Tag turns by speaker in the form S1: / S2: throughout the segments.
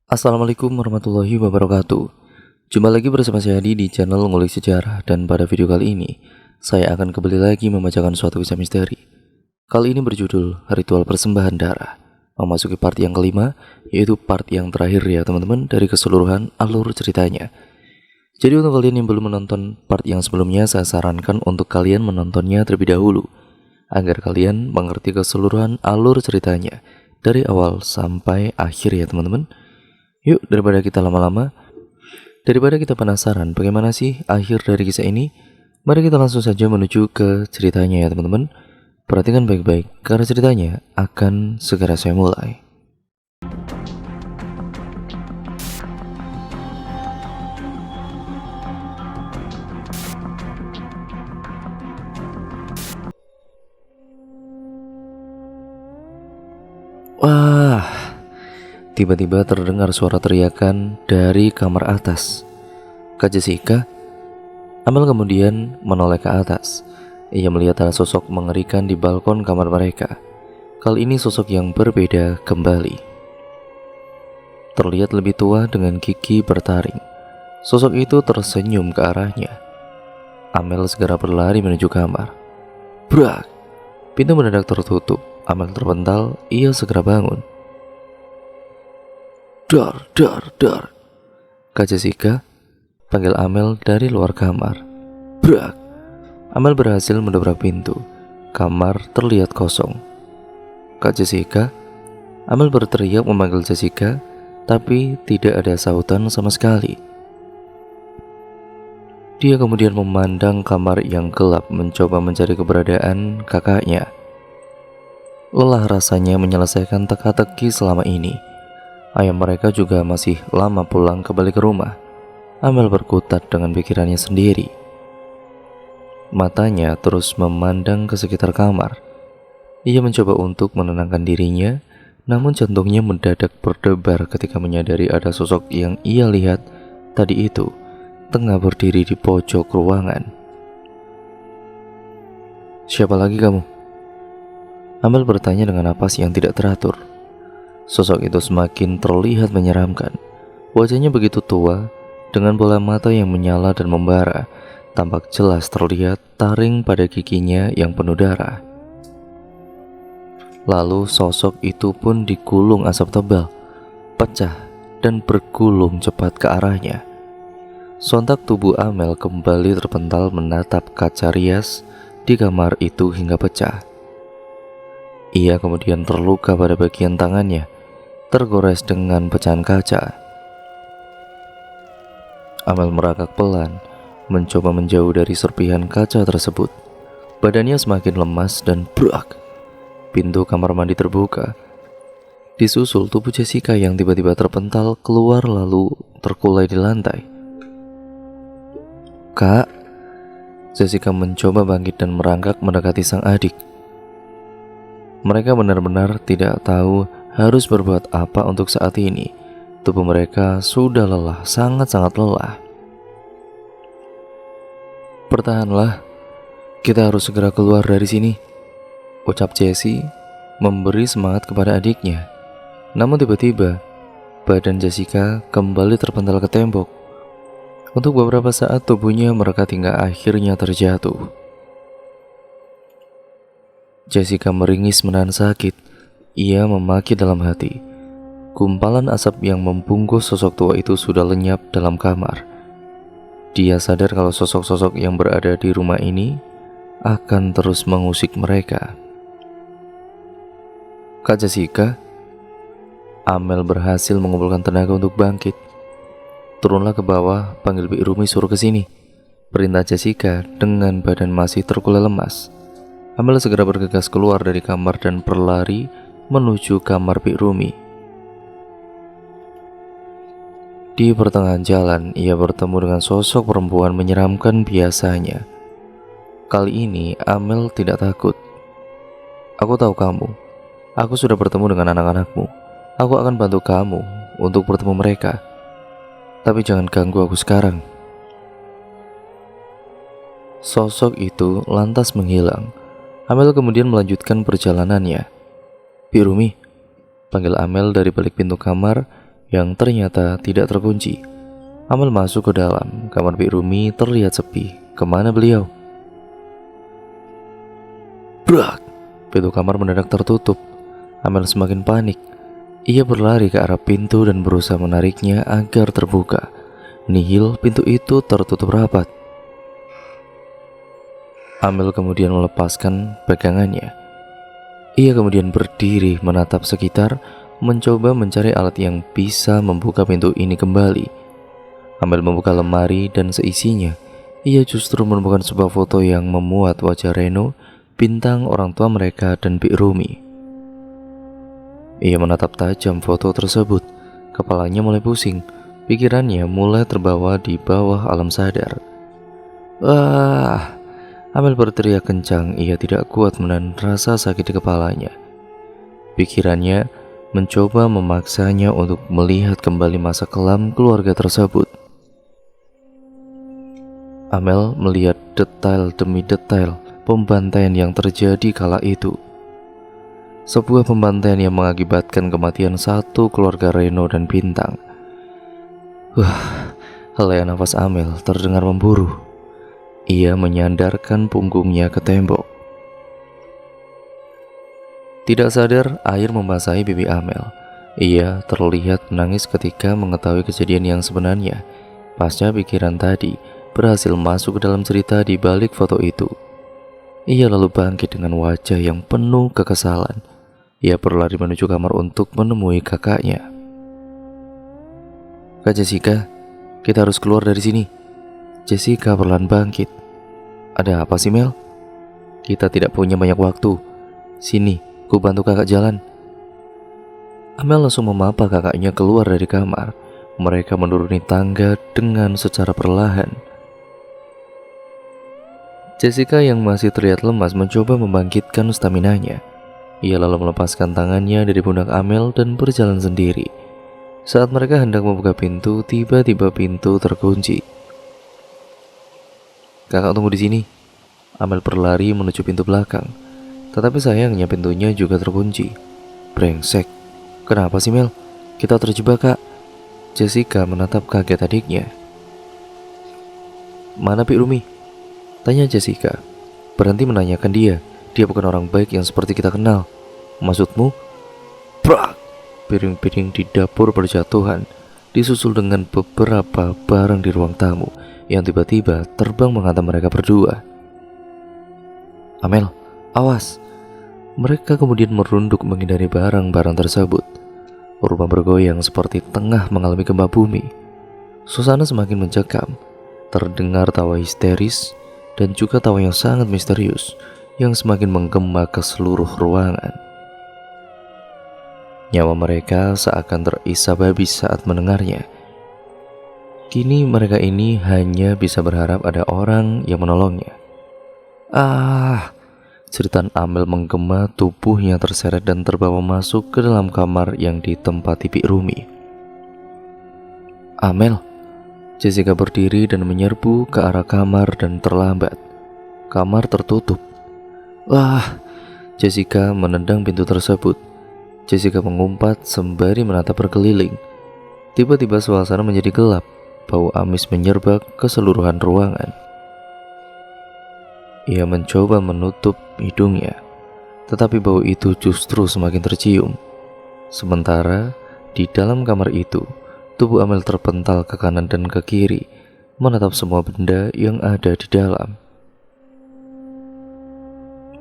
S1: Assalamualaikum warahmatullahi wabarakatuh. Jumpa lagi bersama saya Adi di channel Ngulik Sejarah. Dan pada video kali ini saya akan kembali lagi membacakan suatu kisah misteri. Kali ini berjudul Ritual Persembahan Darah. Memasuki part yang kelima, yaitu part yang terakhir ya teman-teman dari keseluruhan alur ceritanya. Jadi untuk kalian yang belum menonton part yang sebelumnya, saya sarankan untuk kalian menontonnya terlebih dahulu agar kalian mengerti keseluruhan alur ceritanya dari awal sampai akhir ya teman-teman. Yuk, daripada kita lama-lama, daripada kita penasaran bagaimana sih akhir dari kisah ini, mari kita langsung saja menuju ke ceritanya ya teman-teman. Perhatikan baik-baik, karena ceritanya akan segera saya mulai. Wah, tiba-tiba terdengar suara teriakan dari kamar atas. Kak Jessica, Amel kemudian menoleh ke atas. Ia melihat ada sosok mengerikan di balkon kamar mereka. Kali ini sosok yang berbeda kembali. Terlihat lebih tua dengan gigi bertaring. Sosok itu tersenyum ke arahnya. Amel segera berlari menuju kamar. Brak! Pintu mendadak tertutup. Amel terpental, ia segera bangun. Dar. Kak Jessica, panggil Amel dari luar kamar. Brak! Amel berhasil mendobrak pintu. Kamar terlihat kosong. Kak Jessica, Amel berteriak memanggil Jessica, tapi tidak ada sautan sama sekali. Dia kemudian memandang kamar yang gelap, mencoba mencari keberadaan kakaknya. Lelah rasanya menyelesaikan teka-teki selama ini. Ayah mereka juga masih lama pulang kembali ke rumah. Amel berkutat dengan pikirannya sendiri. Matanya terus memandang ke sekitar kamar. Ia mencoba untuk menenangkan dirinya, namun jantungnya mendadak berdebar ketika menyadari ada sosok yang ia lihat tadi itu tengah berdiri di pojok ruangan. Siapa lagi kamu? Amel bertanya dengan napas yang tidak teratur. Sosok itu semakin terlihat menyeramkan. Wajahnya begitu tua, dengan bola mata yang menyala dan membara. Tampak jelas terlihat taring pada giginya yang penuh darah. Lalu sosok itu pun digulung asap tebal, pecah dan bergulung cepat ke arahnya. Sontak tubuh Amel kembali terpental menatap kaca rias di kamar itu hingga pecah. Ia kemudian terluka pada bagian tangannya, tergores dengan pecahan kaca. Amel merangkak pelan, mencoba menjauh dari serpihan kaca tersebut. Badannya semakin lemas dan brak! Pintu kamar mandi terbuka. Disusul tubuh Jessica yang tiba-tiba terpental keluar lalu terkulai di lantai. Kak, Jessica mencoba bangkit dan merangkak mendekati sang adik. Mereka benar-benar tidak tahu harus berbuat apa untuk saat ini. Tubuh mereka sudah lelah, sangat-sangat lelah. Bertahanlah, kita harus segera keluar dari sini, ucap Jessie memberi semangat kepada adiknya. Namun tiba-tiba badan Jessica kembali terpental ke tembok. Untuk beberapa saat tubuhnya merekat hingga akhirnya terjatuh. Jessica meringis menahan sakit. Ia memaki dalam hati. Gumpalan asap yang membungkus sosok tua itu sudah lenyap dalam kamar. Dia sadar kalau sosok-sosok yang berada di rumah ini akan terus mengusik mereka. Kak Jessica, Amel berhasil mengumpulkan tenaga untuk bangkit. Turunlah ke bawah, panggil Bik Rumi suruh ke sini, perintah Jessica dengan badan masih terkulai lemas. Amel segera bergegas keluar dari kamar dan berlari menuju kamar Bik Rumi. Di pertengahan jalan, ia bertemu dengan sosok perempuan menyeramkan biasanya. Kali ini Amel tidak takut. Aku tahu kamu. Aku sudah bertemu dengan anak-anakmu. Aku akan bantu kamu untuk bertemu mereka. Tapi jangan ganggu aku sekarang. Sosok itu lantas menghilang. Amel kemudian melanjutkan perjalanannya. Bik Rumi, panggil Amel dari balik pintu kamar yang ternyata tidak terkunci. Amel masuk ke dalam. Kamar Bik Rumi terlihat sepi. Kemana beliau? Brak! Pintu kamar mendadak tertutup. Amel semakin panik. Ia berlari ke arah pintu dan berusaha menariknya agar terbuka. Nihil, pintu itu tertutup rapat. Amel kemudian melepaskan pegangannya. Ia kemudian berdiri menatap sekitar, mencoba mencari alat yang bisa membuka pintu ini kembali. Amel membuka lemari dan seisinya. Ia justru menemukan sebuah foto yang memuat wajah Reno, bintang orang tua mereka, dan Bik Rumi. Ia menatap tajam foto tersebut. Kepalanya mulai pusing. Pikirannya mulai terbawa di bawah alam sadar. Wah! Amel berteriak kencang. Ia tidak kuat menahan rasa sakit di kepalanya. Pikirannya mencoba memaksanya untuk melihat kembali masa kelam keluarga tersebut. Amel melihat detail demi detail pembantaian yang terjadi kala itu. Sebuah pembantaian yang mengakibatkan kematian satu keluarga Reno dan Bintang. Helaian nafas Amel terdengar memburuh. Ia menyandarkan punggungnya ke tembok. Tidak sadar, air membasahi pipi Amel. Ia terlihat menangis ketika mengetahui kejadian yang sebenarnya. Pasca pikiran tadi berhasil masuk ke dalam cerita di balik foto itu. Ia lalu bangkit dengan wajah yang penuh kekesalan. Ia berlari menuju kamar untuk menemui kakaknya. Kak Jessica, kita harus keluar dari sini. Jessica perlahan bangkit. Ada apa sih Mel? Kita tidak punya banyak waktu. Sini, ku bantu kakak jalan. Amel langsung memapa kakaknya keluar dari kamar. Mereka menuruni tangga dengan secara perlahan. Jessica yang masih terlihat lemas mencoba membangkitkan staminanya. Ia lalu melepaskan tangannya dari pundak Amel dan berjalan sendiri. Saat mereka hendak membuka pintu, tiba-tiba pintu terkunci. Kakak tunggu di sini. Amel berlari menuju pintu belakang. Tetapi sayangnya pintunya juga terkunci. Brengsek. Kenapa sih Mel? Kita terjebak kak. Jessica menatap kaget adiknya. Mana Bik Rumi? Tanya Jessica. Berhenti menanyakan dia. Dia bukan orang baik yang seperti kita kenal. Maksudmu? Brak! Piring-piring di dapur berjatuhan, disusul dengan beberapa barang di ruang tamu yang tiba-tiba terbang menghantam mereka berdua. Amel, awas! Mereka kemudian merunduk menghindari barang-barang tersebut. Rumah bergoyang seperti tengah mengalami gempa bumi. Suasana semakin mencekam. Terdengar tawa histeris dan juga tawa yang sangat misterius yang semakin menggema ke seluruh ruangan. Nyawa mereka seakan terisap habis saat mendengarnya. Kini mereka ini hanya bisa berharap ada orang yang menolongnya. Jeritan Amel menggema, tubuhnya terseret dan terbawa masuk ke dalam kamar yang ditempati Bik Rumi. Amel! Jessica berdiri dan menyerbu ke arah kamar dan terlambat. Kamar tertutup. Jessica menendang pintu tersebut. Jessica mengumpat sembari menatap berkeliling. Tiba-tiba suasana menjadi gelap. Bau amis menyerbak keseluruhan ruangan. Ia mencoba menutup hidungnya, tetapi bau itu justru semakin tercium. Sementara di dalam kamar itu, tubuh Amel terpental ke kanan dan ke kiri, menatap semua benda yang ada di dalam.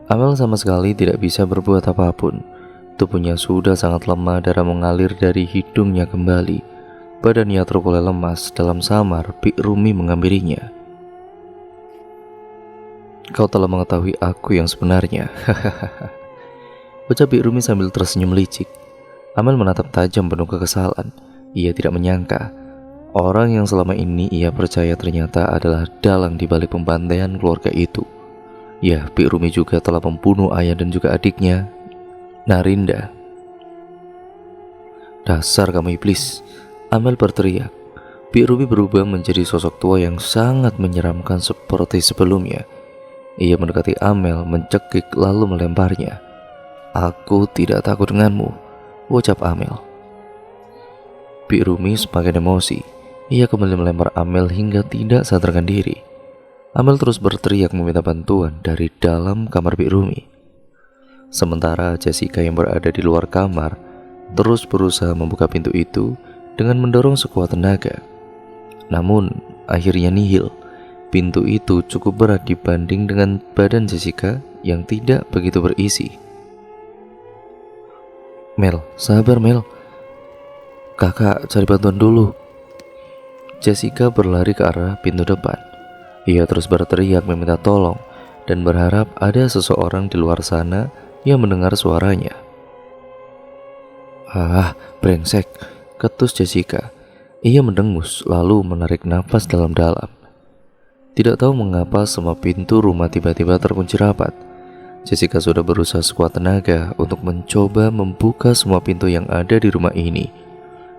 S1: Amel sama sekali tidak bisa berbuat apapun. Tubuhnya sudah sangat lemah, darah mengalir dari hidungnya kembali. Badannya terkulai lemas. Dalam samar, Bik Rumi menghampirinya. Kau telah mengetahui aku yang sebenarnya. Ucap Bik Rumi sambil tersenyum licik. Amel menatap tajam penuh kekesalan. Ia tidak menyangka orang yang selama ini ia percaya ternyata adalah dalang di balik pembantaian keluarga itu. Ya, Bik Rumi juga telah membunuh ayah dan juga adiknya, Narinda. Dasar kamu iblis! Amel berteriak. Bik Rumi berubah menjadi sosok tua yang sangat menyeramkan seperti sebelumnya. Ia mendekati Amel, mencekik lalu melemparnya. Aku tidak takut denganmu, ucap Amel. Bik Rumi semakin emosi. Ia kembali melempar Amel hingga tidak sadarkan diri. Amel terus berteriak meminta bantuan dari dalam kamar Bik Rumi. Sementara Jessica yang berada di luar kamar terus berusaha membuka pintu itu dengan mendorong sekuat tenaga. Namun akhirnya nihil. Pintu itu cukup berat dibanding dengan badan Jessica yang tidak begitu berisi. Mel, sabar Mel. Kakak cari bantuan dulu. Jessica berlari ke arah pintu depan. Ia terus berteriak meminta tolong dan berharap ada seseorang di luar sana yang mendengar suaranya. Ah, brengsek, ketus Jessica. Ia mendengus lalu menarik nafas dalam-dalam. Tidak tahu mengapa semua pintu rumah tiba-tiba terkunci rapat. Jessica sudah berusaha sekuat tenaga untuk mencoba membuka semua pintu yang ada di rumah ini.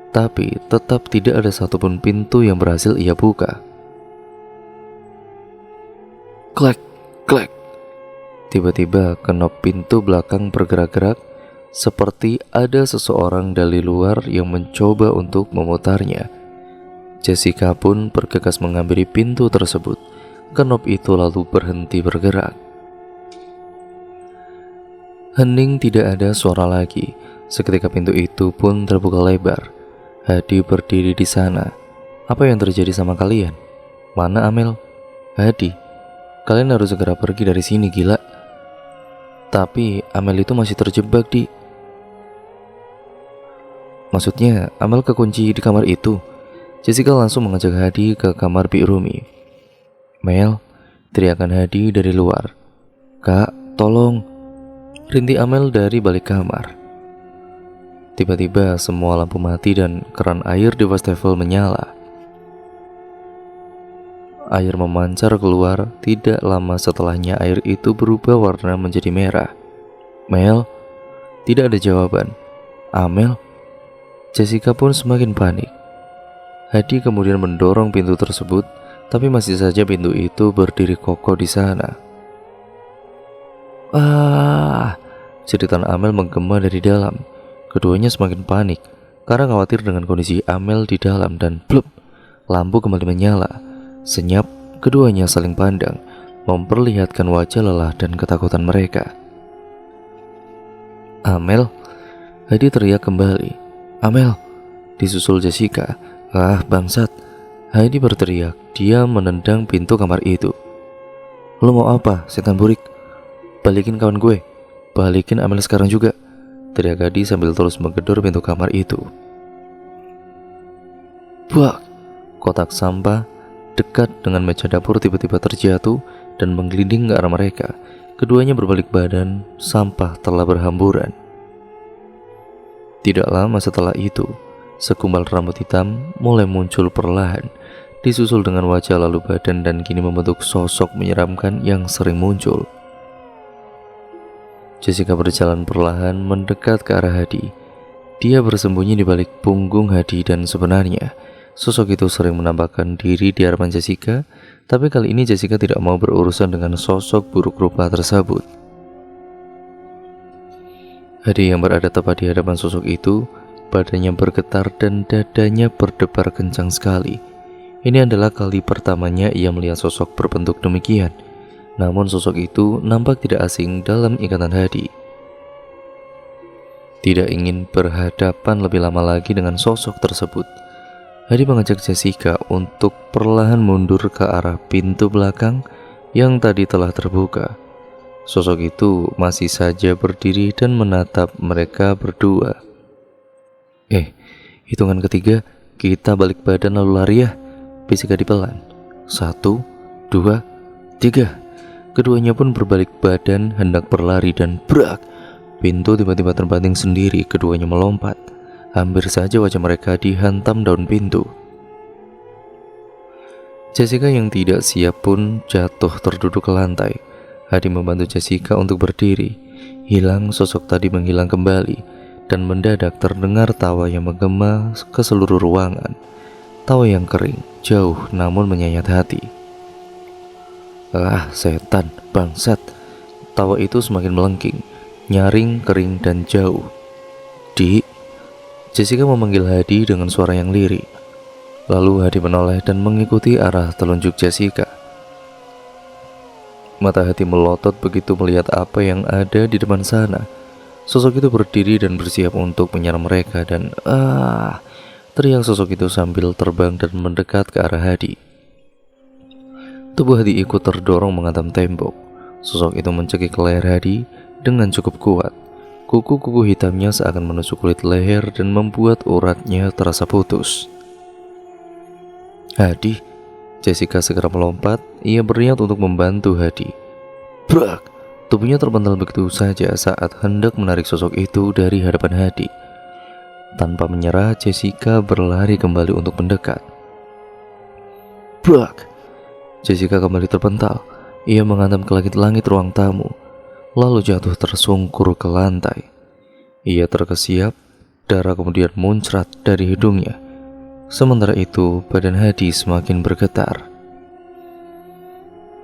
S1: Tapi tetap tidak ada satupun pintu yang berhasil ia buka. Klek, klek. Tiba-tiba kenop pintu belakang bergerak-gerak seperti ada seseorang dari luar yang mencoba untuk memutarnya. Jessica pun bergegas mengambil pintu tersebut. Kenop itu lalu berhenti bergerak. Hening, tidak ada suara lagi. Seketika pintu itu pun terbuka lebar. Hadi berdiri di sana. Apa yang terjadi sama kalian? Mana Amel? Hadi, kalian harus segera pergi dari sini, gila. Tapi Amel itu masih terjebak di... Maksudnya Amel kekunci di kamar itu. Jessica langsung mengajak Hadi ke kamar Bik Rumi. Mel, teriakan Hadi dari luar. Kak, tolong. Rintih Amel dari balik kamar. Tiba-tiba semua lampu mati dan keran air di wastafel menyala. Air memancar keluar. Tidak lama setelahnya air itu berubah warna menjadi merah. Mel, tidak ada jawaban. Amel, Jessica pun semakin panik. Hadi kemudian mendorong pintu tersebut, tapi masih saja pintu itu berdiri kokoh di sana. Jeritan Amel menggema dari dalam. Keduanya semakin panik karena khawatir dengan kondisi Amel di dalam dan blub, lampu kembali menyala. Senyap, keduanya saling pandang, memperlihatkan wajah lelah dan ketakutan mereka. Amel, Hadi teriak kembali. Amel, disusul Jessica. Ah, bangsat. Hadi berteriak. Dia menendang pintu kamar itu. Lo mau apa, setan burik? Balikin kawan gue. Balikin Amel sekarang juga, teriak Hadi sambil terus menggedor pintu kamar itu. Buak! Kotak sampah dekat dengan meja dapur tiba-tiba terjatuh dan menggelinding ke arah mereka. Keduanya berbalik badan, sampah telah berhamburan. Tidak lama setelah itu, segumpal rambut hitam mulai muncul perlahan, disusul dengan wajah lalu badan dan kini membentuk sosok menyeramkan yang sering muncul. Jessica berjalan perlahan mendekat ke arah Hadi. Dia bersembunyi di balik punggung Hadi dan sebenarnya sosok itu sering menampakkan diri di hadapan Jessica, tapi kali ini Jessica tidak mau berurusan dengan sosok buruk rupa tersebut. Hadi yang berada tepat di hadapan sosok itu, badannya bergetar dan dadanya berdebar kencang sekali. Ini adalah kali pertamanya ia melihat sosok berbentuk demikian. Namun sosok itu nampak tidak asing dalam ingatan Hadi. Tidak ingin berhadapan lebih lama lagi dengan sosok tersebut, Hadi mengajak Jessica untuk perlahan mundur ke arah pintu belakang yang tadi telah terbuka. Sosok itu masih saja berdiri dan menatap mereka berdua. Hitungan ketiga, kita balik badan lalu lari ya, bisik Hadi pelan. 1, 2, 3. Keduanya pun berbalik badan hendak berlari dan brak, pintu tiba-tiba terbanting sendiri. Keduanya melompat. Hampir saja wajah mereka dihantam daun pintu. Jessica yang tidak siap pun jatuh terduduk ke lantai. Hadi membantu Jessica untuk berdiri. Hilang, sosok tadi menghilang kembali, dan mendadak terdengar tawa yang menggema ke seluruh ruangan. Tawa yang kering, jauh namun menyayat hati. Ah, setan, bangsat. Tawa itu semakin melengking, nyaring, kering, dan jauh. Jessica memanggil Hadi dengan suara yang lirih. Lalu Hadi menoleh dan mengikuti arah telunjuk Jessica. Mata Hadi melotot begitu melihat apa yang ada di depan sana. Sosok itu berdiri dan bersiap untuk menyerang mereka dan teriak sosok itu sambil terbang dan mendekat ke arah Hadi. Tubuh Hadi ikut terdorong menghantam tembok. Sosok itu mencekik leher Hadi dengan cukup kuat. Kuku-kuku hitamnya seakan menusuk kulit leher dan membuat uratnya terasa putus. Hadi, Jessica segera melompat. Ia berniat untuk membantu Hadi. Brak! Tubuhnya terpental begitu saja saat hendak menarik sosok itu dari hadapan Hadi. Tanpa menyerah, Jessica berlari kembali untuk mendekat. Brak! Jessica kembali terpental. Ia menghantam ke langit-langit ruang tamu, lalu jatuh tersungkur ke lantai. Ia terkesiap, darah kemudian muncrat dari hidungnya. Sementara itu, badan Hadi semakin bergetar.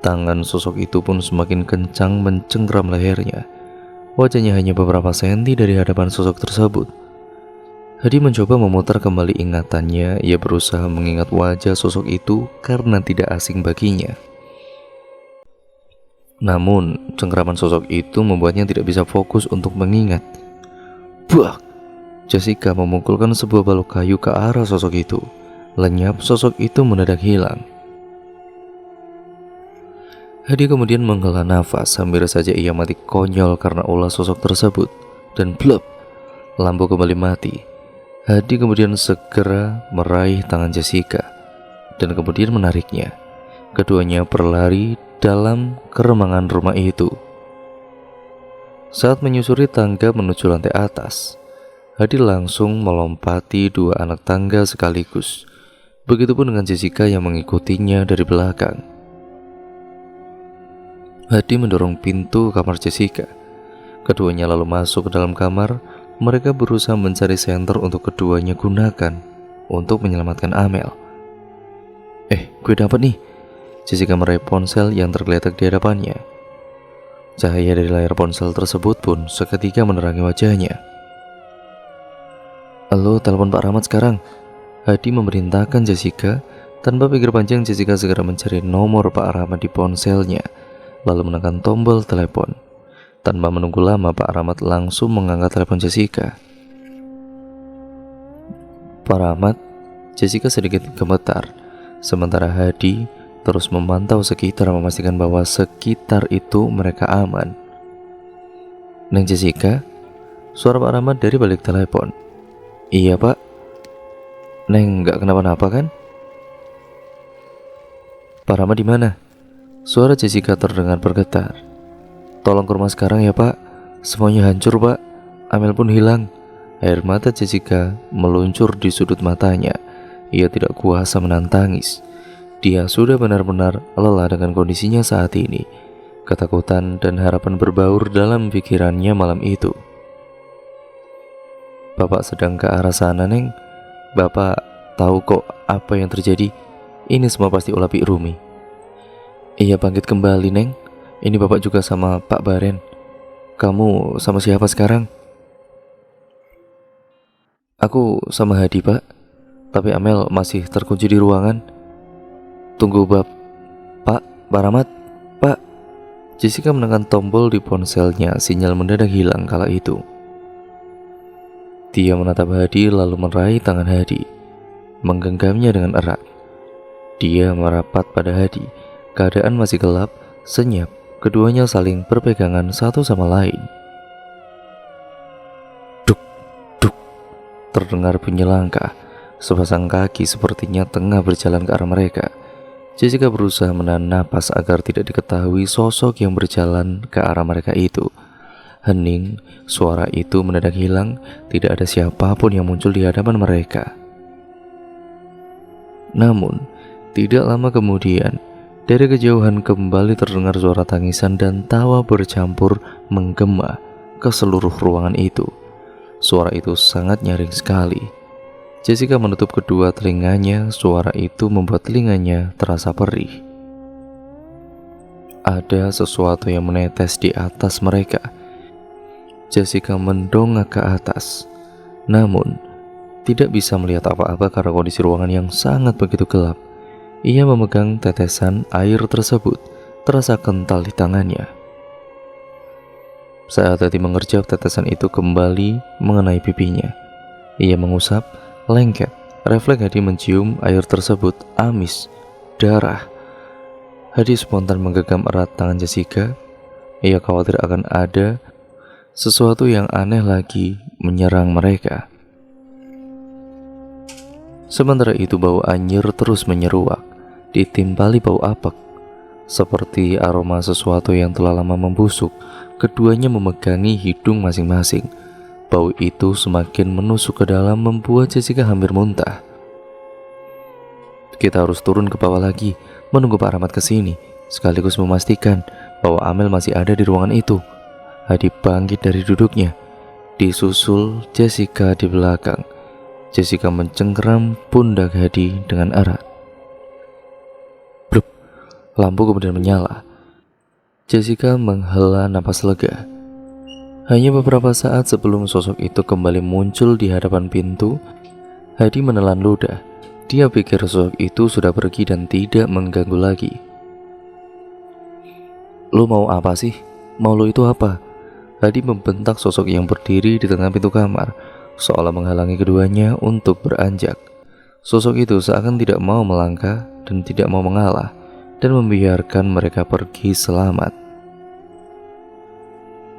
S1: Tangan sosok itu pun semakin kencang mencengkram lehernya. Wajahnya hanya beberapa senti dari hadapan sosok tersebut. Hadi mencoba memutar kembali ingatannya. Ia berusaha mengingat wajah sosok itu karena tidak asing baginya. Namun, cengkraman sosok itu membuatnya tidak bisa fokus untuk mengingat. Buak! Jessica memukulkan sebuah balok kayu ke arah sosok itu. Lenyap, sosok itu mendadak hilang. Hadi kemudian menghela nafas, hampir saja ia mati konyol karena ulah sosok tersebut. Dan blep, lampu kembali mati. Hadi kemudian segera meraih tangan Jessica dan kemudian menariknya. Keduanya berlari dalam keremangan rumah itu. Saat menyusuri tangga menuju lantai atas, Hadi langsung melompati dua anak tangga sekaligus. Begitupun dengan Jessica yang mengikutinya dari belakang. Hadi mendorong pintu kamar Jessica. Keduanya lalu masuk ke dalam kamar. Mereka berusaha mencari senter untuk keduanya gunakan untuk menyelamatkan Amel. Gue dapat nih. Jessica meraih ponsel yang tergeletak di hadapannya. Cahaya dari layar ponsel tersebut pun seketika menerangi wajahnya. Halo, telepon Pak Rahmat sekarang. Hadi memerintahkan Jessica. Tanpa pikir panjang, Jessica segera mencari nomor Pak Rahmat di ponselnya, lalu menekan tombol telepon. Tanpa menunggu lama, Pak Rahmat langsung mengangkat telepon Jessica. Pak Rahmat, Jessica sedikit gemetar. Sementara Hadi terus memantau sekitar, memastikan bahwa sekitar itu mereka aman. Neng Jessica, suara Pak Rahmat dari balik telepon. Iya Pak. Neng gak kenapa-napa kan? Pak Rahmat di mana? Suara Jessica terdengar bergetar. Tolong ke rumah sekarang ya Pak. Semuanya hancur Pak. Amel pun hilang. Air mata Jessica meluncur di sudut matanya. Ia tidak kuasa menahan tangis. Dia sudah benar-benar lelah dengan kondisinya saat ini. Ketakutan dan harapan berbaur dalam pikirannya malam itu. Bapak sedang ke arah sana Neng. Bapak tahu kok apa yang terjadi. Ini semua pasti ulah Pik Rumi. Iya bangkit kembali Neng. Ini Bapak juga sama Pak Baren. Kamu sama siapa sekarang? Aku sama Hadi Pak. Tapi Amel masih terkunci di ruangan. Tunggu Pak Rahmat. Pak. Jessica menekan tombol di ponselnya. Sinyal mendadak hilang kala itu. Dia menatap Hadi lalu meraih tangan Hadi, menggenggamnya dengan erat. Dia merapat pada Hadi. Keadaan masih gelap, senyap. Keduanya saling berpegangan satu sama lain. Duk, duk. Terdengar bunyi langkah. Sepasang kaki sepertinya tengah berjalan ke arah mereka. Jessica berusaha menahan napas agar tidak diketahui sosok yang berjalan ke arah mereka itu. Hening, suara itu mendadak hilang. Tidak ada siapapun yang muncul di hadapan mereka. Namun, tidak lama kemudian, dari kejauhan kembali terdengar suara tangisan dan tawa bercampur menggema ke seluruh ruangan itu. Suara itu sangat nyaring sekali. Jessica menutup kedua telinganya. Suara itu membuat telinganya terasa perih. Ada sesuatu yang menetes di atas mereka. Jessica mendongak ke atas. Namun, tidak bisa melihat apa-apa karena kondisi ruangan yang sangat begitu gelap. Ia memegang tetesan air tersebut, terasa kental di tangannya. Saat Hadi mengerjap, tetesan itu kembali mengenai pipinya. Ia mengusap, lengket. Refleks Hadi mencium air tersebut, amis, darah. Hadi spontan menggenggam erat tangan Jessica. Ia khawatir akan ada sesuatu yang aneh lagi menyerang mereka. Sementara itu bau anyir terus menyeruak, ditimpali bau apek. Seperti aroma sesuatu yang telah lama membusuk, keduanya memegangi hidung masing-masing. Bau itu semakin menusuk ke dalam, membuat Jessica hampir muntah. Kita harus turun ke bawah lagi, menunggu Pak Rahmat kesini, sekaligus memastikan bahwa Amel masih ada di ruangan itu. Hadi bangkit dari duduknya, disusul Jessica di belakang. Jessica mencengkeram pundak Hadi dengan erat. Blup, lampu kemudian menyala. Jessica menghela napas lega. Hanya beberapa saat sebelum sosok itu kembali muncul di hadapan pintu, Hadi menelan ludah. Dia pikir sosok itu sudah pergi dan tidak mengganggu lagi. "Lu mau apa sih? Mau lu itu apa?" Hadi membentak sosok yang berdiri di tengah pintu kamar, seolah menghalangi keduanya untuk beranjak. Sosok itu seakan tidak mau melangkah dan tidak mau mengalah, dan membiarkan mereka pergi selamat.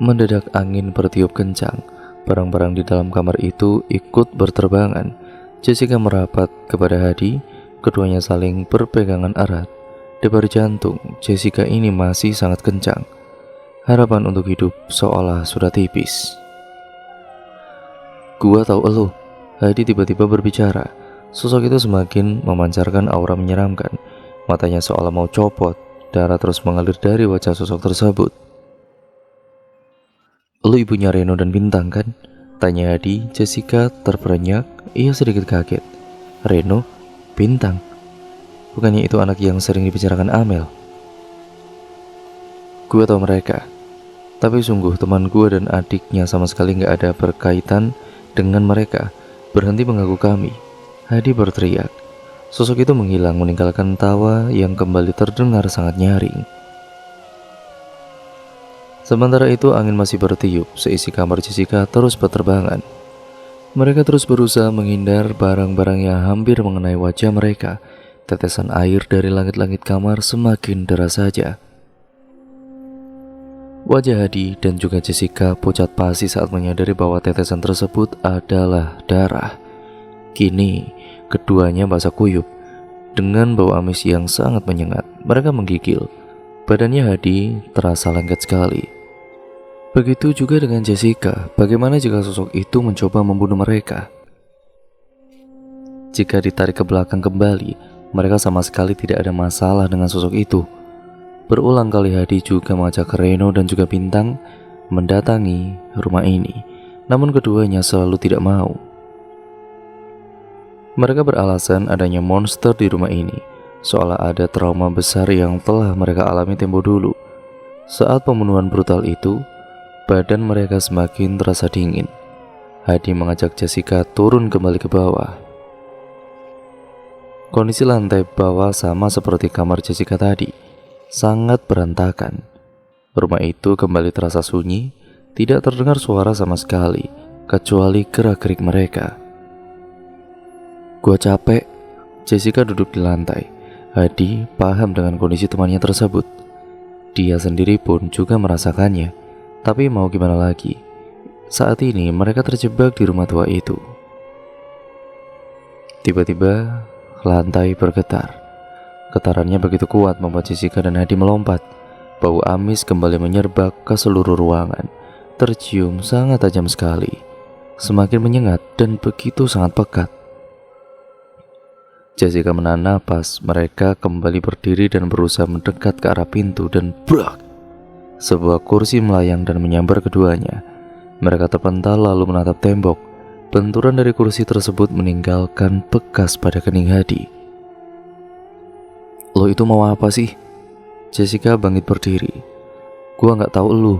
S1: Mendadak angin bertiup kencang. Barang-barang di dalam kamar itu ikut berterbangan. Jessica merapat kepada Hadi. Keduanya saling berpegangan erat. Debar jantung Jessica ini masih sangat kencang. Harapan untuk hidup seolah sudah tipis. "Gua tahu elu," Hadi tiba-tiba berbicara. Sosok itu semakin memancarkan aura menyeramkan. Matanya seolah mau copot. Darah terus mengalir dari wajah sosok tersebut. "Lu ibunya Reno dan Bintang kan?" tanya Hadi. Jessica terperenyak. Ia sedikit kaget. "Reno? Bintang? Bukannya itu anak yang sering dibicarakan Amel?" "Gua tahu mereka. Tapi sungguh teman gue dan adiknya sama sekali gak ada berkaitan dengan mereka. Berhenti mengganggu kami," Hadi berteriak. Sosok itu menghilang, meninggalkan tawa yang kembali terdengar sangat nyaring. Sementara itu angin masih bertiup. Seisi kamar Jessica terus berterbangan. Mereka terus berusaha menghindar barang-barang yang hampir mengenai wajah mereka. Tetesan air dari langit-langit kamar semakin deras saja. Wajah Hadi dan juga Jessica pucat pasi saat menyadari bahwa tetesan tersebut adalah darah. Kini keduanya basah kuyup. Dengan bau amis yang sangat menyengat, mereka menggigil. Badannya Hadi terasa lengket sekali. Begitu juga dengan Jessica. Bagaimana jika sosok itu mencoba membunuh mereka? Jika ditarik ke belakang kembali, mereka sama sekali tidak ada masalah dengan sosok itu. Berulang kali Hadi juga mengajak Reno dan juga Bintang mendatangi rumah ini, namun keduanya selalu tidak mau. Mereka beralasan adanya monster di rumah ini, seolah ada trauma besar yang telah mereka alami tempo dulu. Saat pembunuhan brutal itu, badan mereka semakin terasa dingin. Hadi mengajak Jessica turun kembali ke bawah. Kondisi lantai bawah sama seperti kamar Jessica tadi, sangat berantakan. Rumah itu kembali terasa sunyi, tidak terdengar suara sama sekali, kecuali gerak-gerik mereka. "Gua capek." Jessica duduk di lantai. Hadi paham dengan kondisi temannya tersebut. Dia sendiri pun juga merasakannya. Tapi mau gimana lagi? Saat ini mereka terjebak di rumah tua itu. Tiba-tiba lantai bergetar. Getarannya begitu kuat membuat Jessica dan Hadi melompat. Bau amis kembali menyerbak ke seluruh ruangan. Tercium sangat tajam sekali, semakin menyengat dan begitu sangat pekat. Jessica menahan napas. Mereka kembali berdiri dan berusaha mendekat ke arah pintu dan brak! Sebuah kursi melayang dan menyambar keduanya. Mereka terpental lalu menatap tembok. Benturan dari kursi tersebut meninggalkan bekas pada kening Hadi. "Lo itu mau apa sih?" Jessica bangkit berdiri. "Gua gak tahu lu.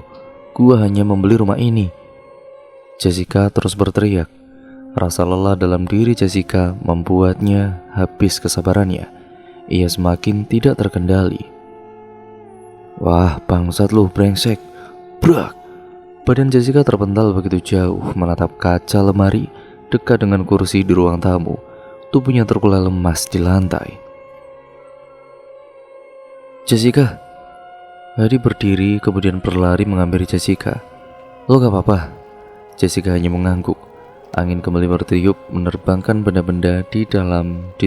S1: Gua hanya membeli rumah ini." Jessica terus berteriak. Rasa lelah dalam diri Jessica membuatnya habis kesabarannya. Ia semakin tidak terkendali. Wah, bangsat lu, brengsek. Brak! Badan Jessica terpental begitu jauh menatap kaca lemari dekat dengan kursi di ruang tamu. Tubuhnya terkulai lemas di lantai. Jessica. Hadi berdiri kemudian berlari menghampiri Jessica. Lo gak apa-apa? Jessica hanya mengangguk. Angin kembali bertiup menerbangkan benda-benda di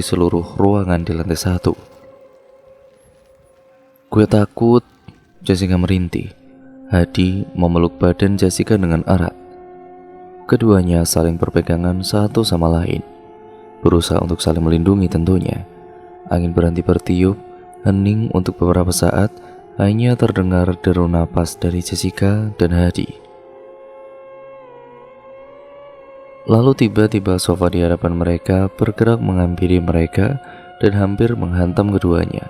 S1: seluruh ruangan di lantai 1. Gue takut. Jessica merintih. Hadi memeluk badan Jessica dengan erat. Keduanya saling berpegangan satu sama lain, berusaha untuk saling melindungi tentunya. Angin berhenti bertiup, hening untuk beberapa saat. Hanya terdengar deru napas dari Jessica dan Hadi. Lalu tiba-tiba sofa di hadapan mereka bergerak menghampiri mereka dan hampir menghantam keduanya.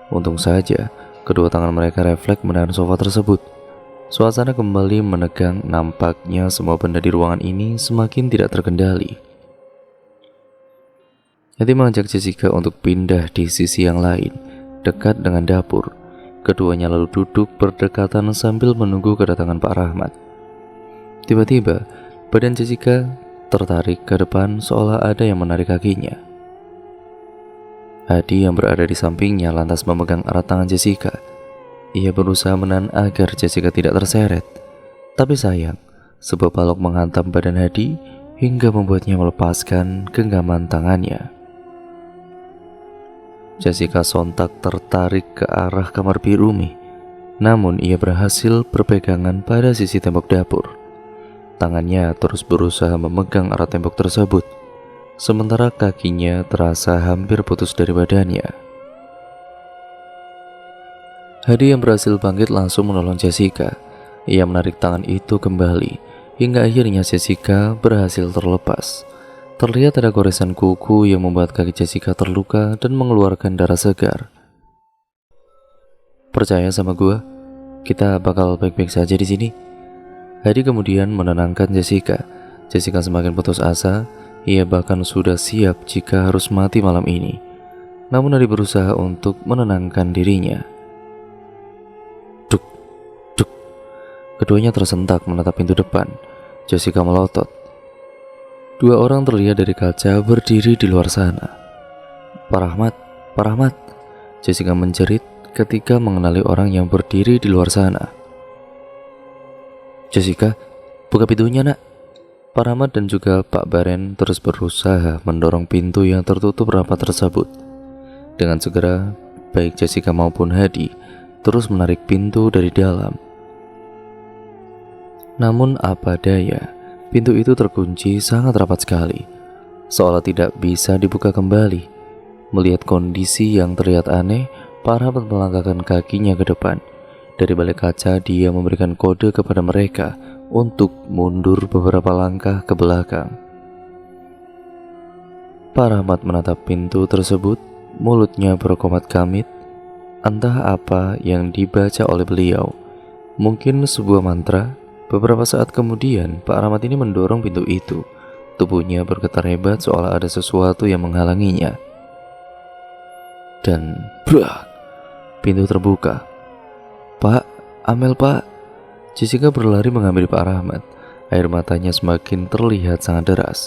S1: Untung saja, kedua tangan mereka refleks menahan sofa tersebut. Suasana kembali menegang, nampaknya semua benda di ruangan ini semakin tidak terkendali. Hadi mengajak Jessica untuk pindah di sisi yang lain, dekat dengan dapur. Keduanya lalu duduk berdekatan sambil menunggu kedatangan Pak Rahmat. Tiba-tiba, badan Jessica tertarik ke depan seolah ada yang menarik kakinya. Hadi yang berada di sampingnya lantas memegang erat tangan Jessica. Ia berusaha menahan agar Jessica tidak terseret. Tapi sayang, sebuah balok menghantam badan Hadi hingga membuatnya melepaskan genggaman tangannya. Jessica sontak tertarik ke arah kamar Birumi. Namun ia berhasil berpegangan pada sisi tembok dapur. Tangannya terus berusaha memegang erat tembok tersebut, sementara kakinya terasa hampir putus dari badannya. Hadi yang berhasil bangkit langsung menolong Jessica. Ia menarik tangan itu kembali, hingga akhirnya Jessica berhasil terlepas. Terlihat ada goresan kuku yang membuat kaki Jessica terluka dan mengeluarkan darah segar. Percaya sama gua, kita bakal baik-baik saja di sini. Hadi kemudian menenangkan Jessica. Jessica semakin putus asa. Ia bahkan sudah siap jika harus mati malam ini. Namun Hadi berusaha untuk menenangkan dirinya. Duk, duk. Keduanya tersentak menatap pintu depan. Jessica melotot. Dua orang terlihat dari kaca berdiri di luar sana. Pak Rahmat, Pak Rahmat. Jessica menjerit ketika mengenali orang yang berdiri di luar sana. Jessica, buka pintunya nak. Pak Rahmat dan juga Pak Baren terus berusaha mendorong pintu yang tertutup rapat tersebut. Dengan segera, baik Jessica maupun Hadi terus menarik pintu dari dalam. Namun apa daya, pintu itu terkunci sangat rapat sekali, seolah tidak bisa dibuka kembali. Melihat kondisi yang terlihat aneh, Pak Rahmat melangkahkan kakinya ke depan. Dari balik kaca dia memberikan kode kepada mereka untuk mundur beberapa langkah ke belakang. Pak Rahmat menatap pintu tersebut, mulutnya berkomat kamit. Entah apa yang dibaca oleh beliau, mungkin sebuah mantra. Beberapa saat kemudian Pak Rahmat ini mendorong pintu itu. Tubuhnya bergetar hebat seolah ada sesuatu yang menghalanginya. Dan brak, pintu terbuka. Pak, Amel pak. Jessica berlari menghampiri Pak Rahmat. Air matanya semakin terlihat sangat deras.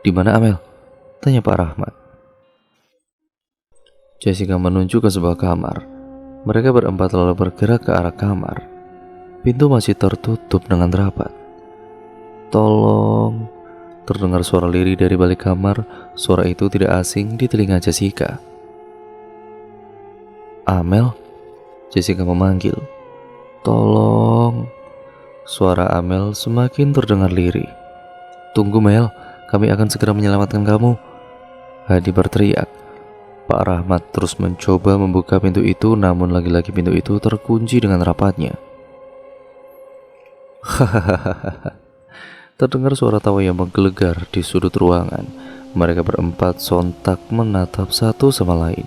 S1: Di mana Amel? Tanya Pak Rahmat. Jessica menunjuk ke sebuah kamar. Mereka berempat lalu bergerak ke arah kamar. Pintu masih tertutup dengan rapat. Tolong. Terdengar suara lirih dari balik kamar. Suara itu tidak asing di telinga Jessica. Amel? Jessica memanggil. Tolong. Suara Amel semakin terdengar lirih. Tunggu Mel, kami akan segera menyelamatkan kamu. Hadi berteriak. Pak Rahmat terus mencoba membuka pintu itu, namun lagi-lagi pintu itu terkunci dengan rapatnya. Hahaha. Terdengar suara tawa yang menggelegar di sudut ruangan. Mereka berempat sontak menatap satu sama lain.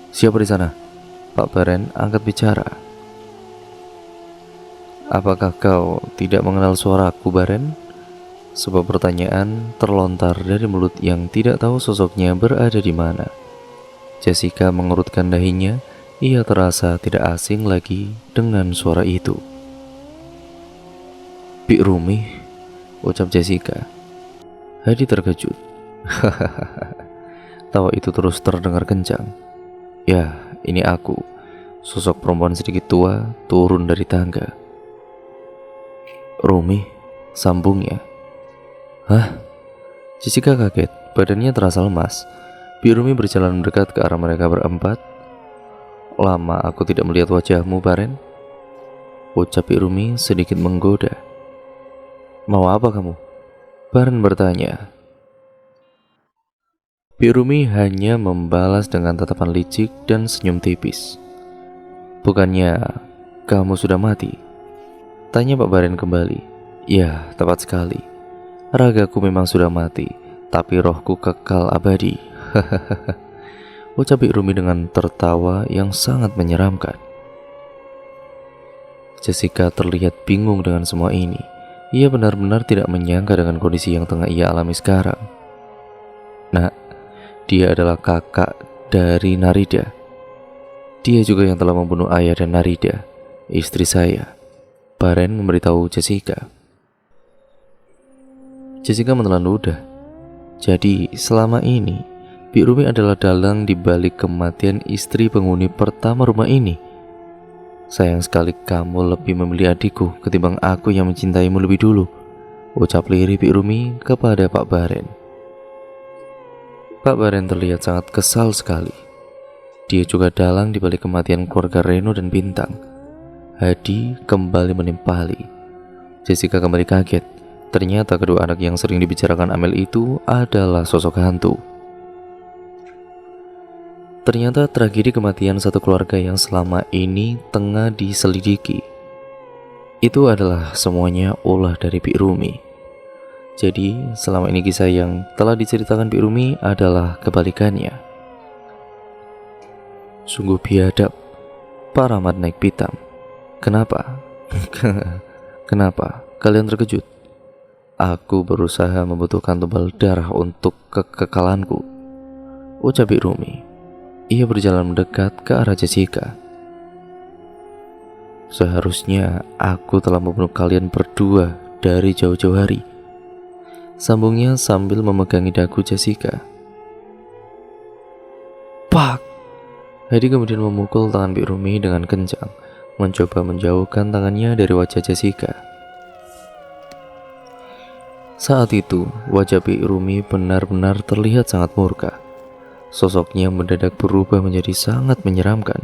S1: Siapa di sana? Pak Baren angkat bicara. Apakah kau tidak mengenal suaraku, Baren? Sebuah pertanyaan terlontar dari mulut yang tidak tahu sosoknya berada di mana. Jessica mengerutkan dahinya, ia terasa tidak asing lagi dengan suara itu. "Bik Rumi," ucap Jessica. Hadi terkejut. Tawa itu terus terdengar kencang. "Ya, ini aku." Sosok perempuan sedikit tua turun dari tangga. "Rumi," sambungnya. "Hah?" Jessica kaget, badannya terasa lemas. Bik Rumi berjalan mendekat ke arah mereka berempat. "Lama aku tidak melihat wajahmu, Baren," ucap Bik Rumi sedikit menggoda. "Mau apa kamu?" Baren bertanya. Bik Rumi hanya membalas dengan tatapan licik dan senyum tipis. "Bukannya kamu sudah mati?" tanya Pak Baren kembali. "Ya, tepat sekali. Ragaku memang sudah mati, tapi rohku kekal abadi." Ucap Bik Rumi dengan tertawa yang sangat menyeramkan. Jessica terlihat bingung dengan semua ini. Ia benar-benar tidak menyangka dengan kondisi yang tengah ia alami sekarang. "Nak, dia adalah kakak dari Narida. Dia juga yang telah membunuh ayah dan Narida, istri saya," Baren memberitahu Jessica. Jessica menelan ludah. Jadi selama ini Bik Rumi adalah dalang di balik kematian istri penghuni pertama rumah ini. "Sayang sekali kamu lebih memilih adikku ketimbang aku yang mencintaimu lebih dulu," ucap lirih Bik Rumi kepada Pak Baren. Pak Baren terlihat sangat kesal sekali. Dia juga dalang di balik kematian keluarga Reno dan Bintang. Hadi kembali menimpali. Jessica kembali kaget. Ternyata kedua anak yang sering dibicarakan Amel itu adalah sosok hantu. Ternyata tragedi kematian satu keluarga yang selama ini tengah diselidiki itu adalah semuanya ulah dari Bik Rumi. Jadi selama ini kisah yang telah diceritakan Bik Rumi adalah kebalikannya. Sungguh biadab Pak Rahmat naik pitam. Kenapa? Kenapa kalian terkejut? Aku berusaha membutuhkan tumbal darah untuk kekekalanku, ucap Bik Rumi. Ia berjalan mendekat ke arah Jessica. "Seharusnya aku telah membunuh kalian berdua dari jauh-jauh hari," sambungnya sambil memegangi dagu Jessica. "Pak!" Hadi kemudian memukul tangan Bik Rumi dengan kencang, mencoba menjauhkan tangannya dari wajah Jessica. Saat itu, wajah Bik Rumi benar-benar terlihat sangat murka. Sosoknya mendadak berubah menjadi sangat menyeramkan.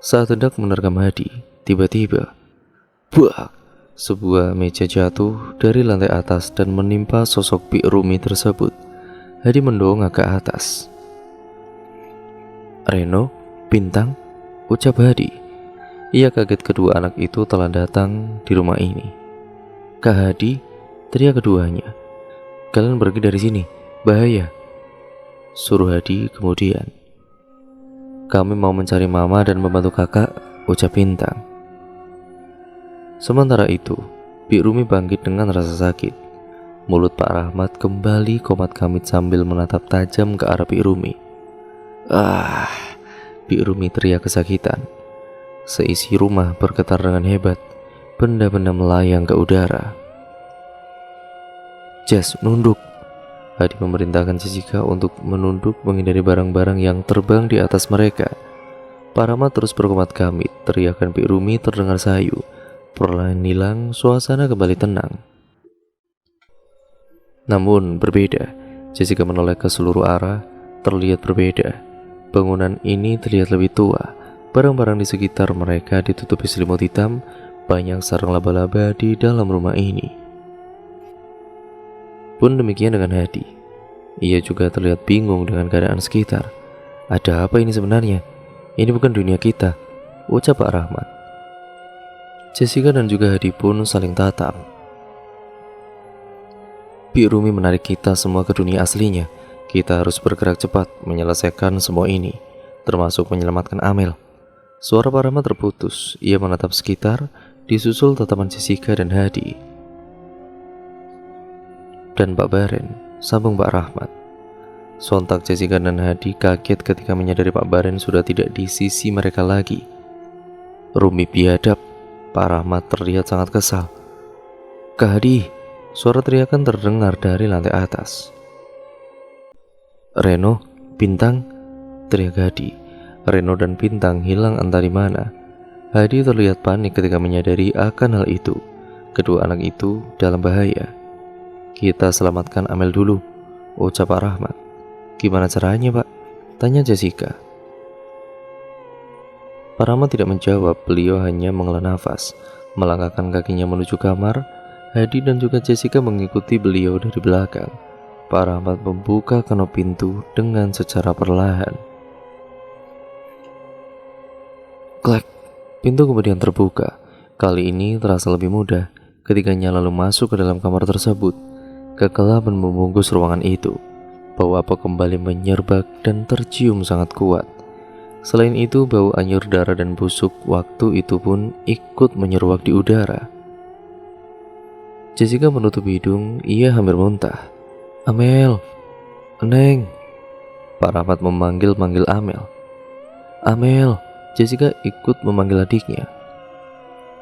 S1: Saat hendak menerkam Hadi, tiba-tiba, buak! Sebuah meja jatuh dari lantai atas dan menimpa sosok Bik Rumi tersebut. Hadi mendongak ke atas. "Reno, Bintang," ucap Hadi. Ia kaget kedua anak itu telah datang di rumah ini. "Kak Hadi," teriak keduanya, "kalian pergi dari sini, bahaya," suruh Hadi kemudian. "Kami mau mencari mama dan membantu kakak," ucap Bintang. Sementara itu, Bik Rumi bangkit dengan rasa sakit. Mulut Pak Rahmat kembali komat kamit sambil menatap tajam ke arah Bik Rumi. "Ah!" Bik Rumi teriak kesakitan. Seisi rumah bergetar dengan hebat. Benda-benda melayang ke udara. "Jess, nunduk!" Hadi memerintahkan Jessica untuk menunduk menghindari barang-barang yang terbang di atas mereka. Pak Rahmat terus berkomat kamit. Teriakan Bik Rumi terdengar sayu. Perlahan hilang, suasana kembali tenang. Namun berbeda. Jessica menoleh ke seluruh arah. Terlihat berbeda. Bangunan ini terlihat lebih tua. Barang-barang di sekitar mereka ditutupi selimut hitam. Banyak sarang laba-laba di dalam rumah ini. Pun demikian dengan Hadi. Ia juga terlihat bingung dengan keadaan sekitar. "Ada apa ini sebenarnya? Ini bukan dunia kita," ucap Pak Rahmat. Jessica dan juga Hadi pun saling tatap. "Bik Rumi menarik kita semua ke dunia aslinya. Kita harus bergerak cepat menyelesaikan semua ini, termasuk menyelamatkan Amel." Suara Pak Rahmat terputus. Ia menatap sekitar, disusul tatapan Jessica dan Hadi. Dan Pak Baren, sambung Pak Rahmat. Sontak Jessica dan Hadi kaget ketika menyadari Pak Baren sudah tidak di sisi mereka lagi. Rumi biadab, Pak Rahmat terlihat sangat kesal. Kak Hadi, suara teriakan terdengar dari lantai atas. Reno, Bintang, teriak Hadi. Reno dan Bintang hilang entah di mana. Hadi terlihat panik ketika menyadari akan hal itu. Kedua anak itu dalam bahaya. Kita selamatkan Amel dulu, ucap Pak Rahmat. Gimana caranya, Pak? Tanya Jessica. Pak Rahmat tidak menjawab, beliau hanya menghela nafas, melangkahkan kakinya menuju kamar. Hadi dan juga Jessica mengikuti beliau dari belakang. Pak Rahmat membuka kenop pintu dengan secara perlahan. Klek, pintu kemudian terbuka. Kali ini terasa lebih mudah. Ketiganya lalu masuk ke dalam kamar tersebut. Kegelapan membungkus ruangan itu. Bau apek kembali menyerbak dan tercium sangat kuat. Selain itu, bau anyir darah dan busuk waktu itu pun ikut menyeruak di udara. Jessica menutup hidung, ia hampir muntah. Amel, Neng. Pak Rahmat memanggil-manggil Amel. Amel, Jessica ikut memanggil adiknya.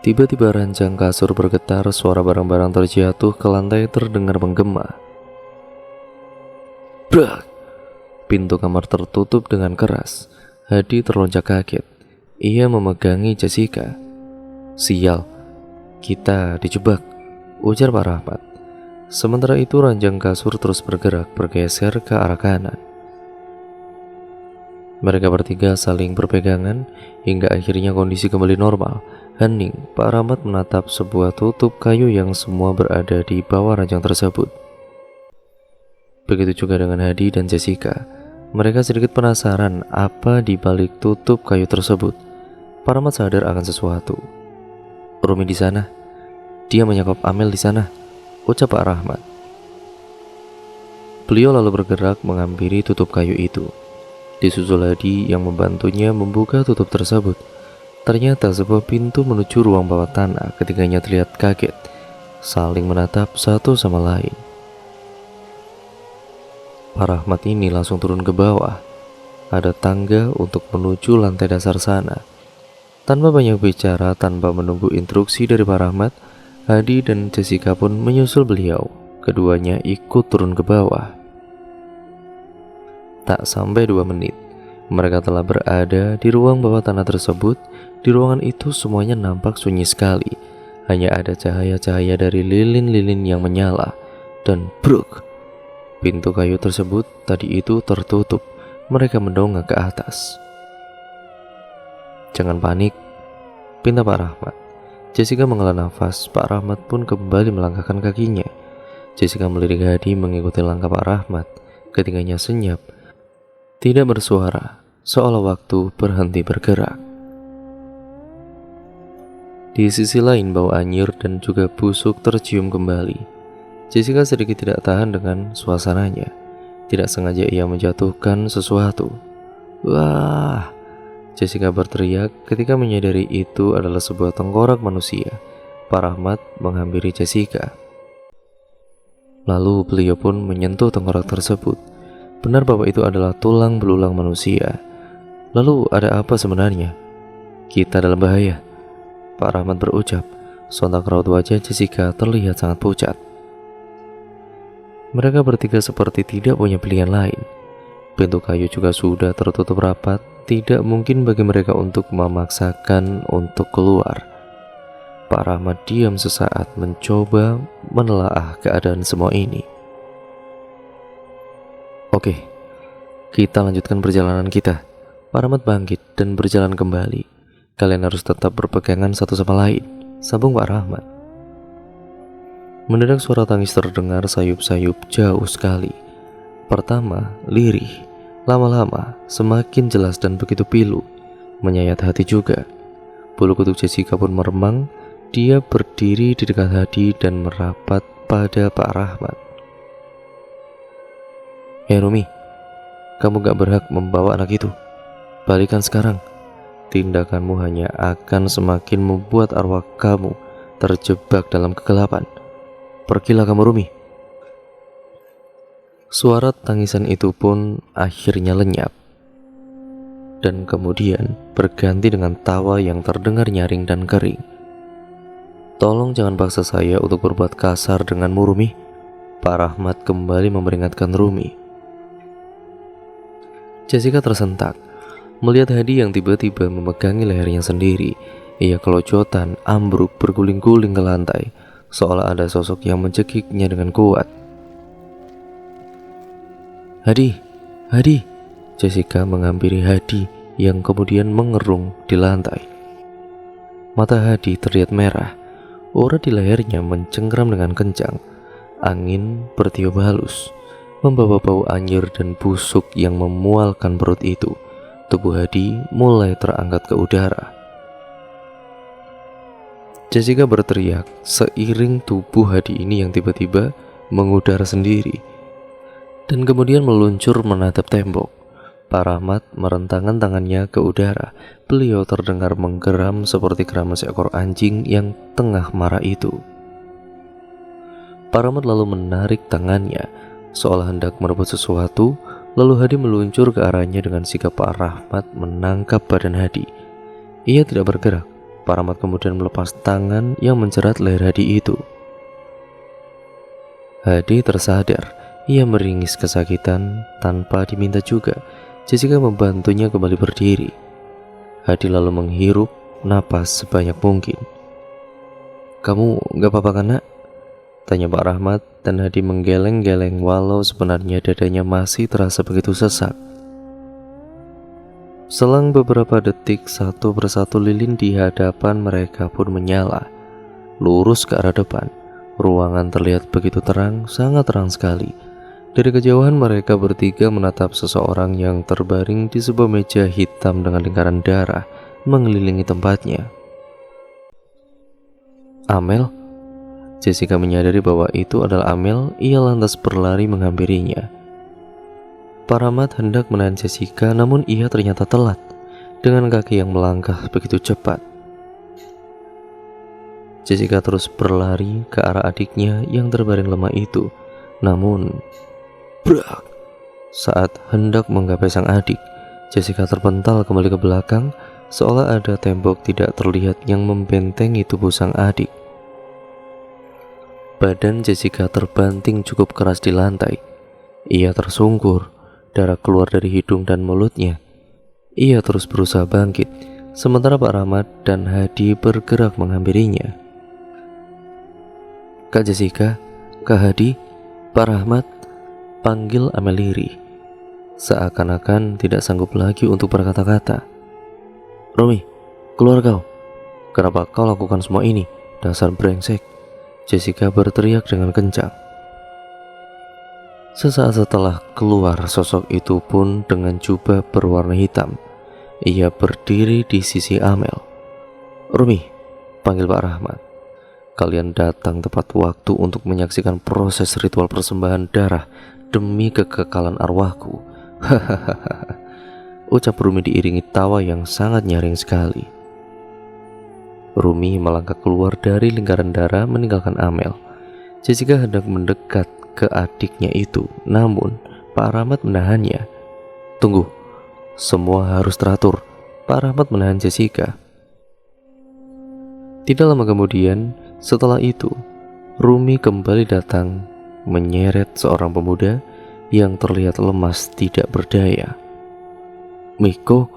S1: Tiba-tiba ranjang kasur bergetar, suara barang-barang terjatuh ke lantai terdengar menggema. Brak! Pintu kamar tertutup dengan keras. Hadi terlonjak kaget. Ia memegangi Jessica. Sial, kita dijebak, ujar Pak Rahmat. Sementara itu ranjang kasur terus bergerak, bergeser ke arah kanan. Mereka bertiga saling berpegangan hingga akhirnya kondisi kembali normal. Hening, Pak Rahmat menatap sebuah tutup kayu yang semua berada di bawah ranjang tersebut. Begitu juga dengan Hadi dan Jessica. Mereka sedikit penasaran apa di balik tutup kayu tersebut. Pak Rahmat sadar akan sesuatu. Rumi di sana. Dia menyekap Amel di sana, ucap Pak Rahmat. Beliau lalu bergerak menghampiri tutup kayu itu. Disusul Hadi yang membantunya membuka tutup tersebut. Ternyata sebuah pintu menuju ruang bawah tanah. Ketiganya terlihat kaget, saling menatap satu sama lain. Pak Rahmat ini langsung turun ke bawah. Ada tangga untuk menuju lantai dasar sana. Tanpa banyak bicara, tanpa menunggu instruksi dari Pak Rahmat, Hadi dan Jessica pun menyusul beliau. Keduanya ikut turun ke bawah. Tak sampai 2 menit, mereka telah berada di ruang bawah tanah tersebut. Di ruangan itu semuanya nampak sunyi sekali. Hanya ada cahaya-cahaya dari lilin-lilin yang menyala. Dan bruk, pintu kayu tersebut tadi itu tertutup. Mereka mendongak ke atas. Jangan panik, pinta Pak Rahmat. Jessica menghela nafas. Pak Rahmat pun kembali melangkahkan kakinya. Jessica melirik Hadi mengikuti langkah Pak Rahmat. Ketiganya senyap, tidak bersuara, seolah waktu berhenti bergerak. Di sisi lain, bau anyir dan juga busuk tercium kembali. Jessica sedikit tidak tahan dengan suasananya. Tidak sengaja ia menjatuhkan sesuatu. Wah! Jessica berteriak ketika menyadari itu adalah sebuah tengkorak manusia. Pak Rahmat menghampiri Jessica. Lalu beliau pun menyentuh tengkorak tersebut. Benar bahwa itu adalah tulang belulang manusia. Lalu ada apa sebenarnya? Kita dalam bahaya, Pak Rahmat berucap. Sontak raut wajah Jessica terlihat sangat pucat. Mereka bertiga seperti tidak punya pilihan lain. Pintu kayu juga sudah tertutup rapat. Tidak mungkin bagi mereka untuk memaksakan untuk keluar. Pak Rahmat diam sesaat mencoba menelaah keadaan semua ini. Oke, kita lanjutkan perjalanan kita. Pak Rahmat bangkit dan berjalan kembali. Kalian harus tetap berpegangan satu sama lain, sambung Pak Rahmat. Mendadak suara tangis terdengar sayup-sayup jauh sekali. Pertama, lirih. Lama-lama, semakin jelas dan begitu pilu. Menyayat hati juga. Bulu kuduk Jessica pun meremang. Dia berdiri di dekat Hadi dan merapat pada Pak Rahmat. Rumi, kamu gak berhak membawa anak itu. Balikan sekarang. Tindakanmu hanya akan semakin membuat arwah kamu terjebak dalam kegelapan. Pergilah kamu, Rumi. Suara tangisan itu pun akhirnya lenyap, dan kemudian berganti dengan tawa yang terdengar nyaring dan kering. "Tolong jangan paksa saya untuk berbuat kasar denganmu, Rumi." Pak Rahmat kembali memperingatkan Rumi. Jessica tersentak melihat Hadi yang tiba-tiba memegangi lehernya sendiri. Ia kelojotan, ambruk, berguling-guling ke lantai, seolah ada sosok yang mencekiknya dengan kuat. "Hadi, Hadi!" Jessica menghampiri Hadi yang kemudian mengerung di lantai. Mata Hadi terlihat merah, aura di lehernya mencengkram dengan kencang. Angin bertiup halus, membawa bau anyir dan busuk yang memualkan perut itu. Tubuh Hadi mulai terangkat ke udara. Jessica berteriak seiring tubuh Hadi ini yang tiba-tiba mengudara sendiri dan kemudian meluncur menatap tembok. Pak Rahmat merentangkan tangannya ke udara. Beliau terdengar menggeram seperti geram seekor anjing yang tengah marah itu. Pak Rahmat lalu menarik tangannya seolah hendak merebut sesuatu. Lalu Hadi meluncur ke arahnya dengan sikap Pak Rahmat menangkap badan Hadi. Ia tidak bergerak. Pak Rahmat kemudian melepas tangan yang menjerat leher Hadi itu. Hadi tersadar. Ia meringis kesakitan tanpa diminta juga. Jessica membantunya kembali berdiri. Hadi lalu menghirup napas sebanyak mungkin. "Kamu gak apa-apa kan, Nak?" tanya Pak Rahmat, dan Hadi menggeleng-geleng walau sebenarnya dadanya masih terasa begitu sesak. Selang beberapa detik, satu persatu lilin di hadapan mereka pun menyala, lurus ke arah depan. Ruangan terlihat begitu terang, sangat terang sekali. Dari kejauhan mereka bertiga menatap seseorang yang terbaring di sebuah meja hitam dengan lingkaran darah mengelilingi tempatnya. "Amel?" Jessica menyadari bahwa itu adalah Amel. Ia lantas berlari menghampirinya. Pak Rahmat hendak menahan Jessica, namun ia ternyata telat dengan kaki yang melangkah begitu cepat. Jessica terus berlari ke arah adiknya yang terbaring lemah itu. Namun brak! Saat hendak menggapai sang adik, Jessica terpental kembali ke belakang, seolah ada tembok tidak terlihat yang membentengi tubuh sang adik. Badan Jessica terbanting cukup keras di lantai. Ia tersungkur, darah keluar dari hidung dan mulutnya. Ia terus berusaha bangkit, sementara Pak Rahmat dan Hadi bergerak menghampirinya. "Kak Jessica, Kak Hadi, Pak Rahmat," panggil Amel lirih, seakan-akan tidak sanggup lagi untuk berkata-kata. "Rumi, keluar kau. Kenapa kau lakukan semua ini, dasar brengsek?" Jessica berteriak dengan kencang. Sesaat setelah keluar, sosok itu pun dengan jubah berwarna hitam. Ia berdiri di sisi Amel. "Rumi," panggil Pak Rahmat, "kalian datang tepat waktu untuk menyaksikan proses ritual persembahan darah demi kekekalan arwahku." Hahaha, ucap Rumi diiringi tawa yang sangat nyaring sekali. Rumi melangkah keluar dari lingkaran darah meninggalkan Amel. Jessica hendak mendekat ke adiknya itu, namun Pak Rahmat menahannya. "Tunggu, semua harus teratur." Pak Rahmat menahan Jessica. Tidak lama kemudian, setelah itu, Rumi kembali datang menyeret seorang pemuda yang terlihat lemas tidak berdaya. "Miko?"